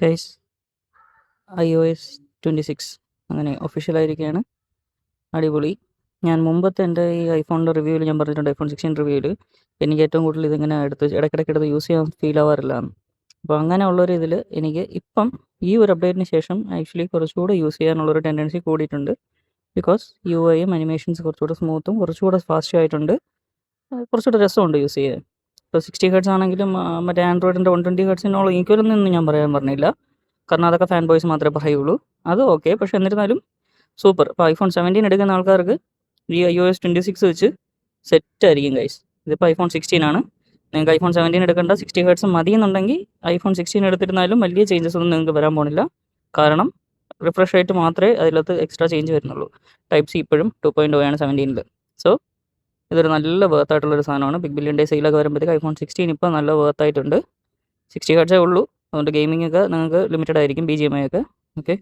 Guys iOS 26 അങ്ങനെ ഒഫീഷ്യലായിരിക്കുകയാണ്. അടിപൊളി. ഞാൻ മുമ്പത്തെ എൻ്റെ ഈ ഐഫോണിൻ്റെ റിവ്യൂവിൽ ഞാൻ പറഞ്ഞിട്ടുണ്ട്, iPhone 16 റിവ്യൂവിൽ എനിക്ക് ഏറ്റവും കൂടുതൽ ഇതിങ്ങനെ ഇടയ്ക്കിടയ്ക്ക് എടുത്ത് യൂസ് ചെയ്യാൻ ഫീൽ ആവാറില്ല. അപ്പോൾ അങ്ങനെയുള്ളൊരു ഇതിൽ എനിക്ക് ഇപ്പം ഈ ഒരു അപ്ഡേറ്റിന് ശേഷം ആക്ച്വലി കുറച്ചുകൂടെ യൂസ് ചെയ്യാനുള്ളൊരു ടെൻഡൻസി കൂടിയിട്ടുണ്ട്. ബിക്കോസ് UIയും അനിമേഷൻസ് കുറച്ചുകൂടെ സ്മൂത്തും കുറച്ചുകൂടെ ഫാസ്റ്റും ആയിട്ടുണ്ട്. കുറച്ചുകൂടെ രസമുണ്ട് യൂസ് ചെയ്യാൻ. ഇപ്പോൾ 60 ഹെർട്സ് ആണെങ്കിലും മറ്റേ ആൻഡ്രോയിഡിൻ്റെ 120 ഹെർട്സിനോളം ഈക്വലൊന്നും ഞാൻ പറയാൻ പറഞ്ഞില്ല, കാരണം അതൊക്കെ ഫാൻ ബോയ്സ് മാത്രമേ പറയുള്ളൂ. അത് ഓക്കെ, പക്ഷേ എന്നിരുന്നാലും സൂപ്പർ. ഇപ്പോൾ iPhone 17 എടുക്കുന്ന ആൾക്കാർക്ക് ഈ iOS 26 വെച്ച് സെറ്റായിരിക്കും ഗൈസ്. ഇതിപ്പോൾ iPhone 16 ആണ്. നിങ്ങൾക്ക് iPhone 17 എടുക്കേണ്ട, 60 ഹെർട്സ് മതി എന്നുണ്ടെങ്കിൽ iPhone 16 എടുത്തിരുന്നാലും വലിയ ചേഞ്ചസ് ഒന്നും നിങ്ങൾക്ക് വരാൻ പോണില്ല. കാരണം റിഫ്രഷ് റേറ്റ് മാത്രമേ അതിനകത്ത് എക്സ്ട്രാ ചേഞ്ച് വരുന്നുള്ളൂ. Type C ഇപ്പോഴും 2.0 ആണ് 17-ൽ. സോ ഇതൊരു നല്ല വേർത്തായിട്ടുള്ളൊരു സാധനമാണ്. ബിഗ് ബില്യൺ ഡേ സെയിലൊക്കെ വരുമ്പോഴത്തേക്ക് iPhone 16 ഇപ്പോൾ നല്ല വേർത്തായിട്ടുണ്ട്. 60 ഹെർട്സേ ഉള്ളൂ, അതുകൊണ്ട് ഗെയിമിംഗ് ഒക്കെ നിങ്ങൾക്ക് ലിമിറ്റഡ് ആയിരിക്കും, BGMI ഒക്കെ. ഓക്കെ.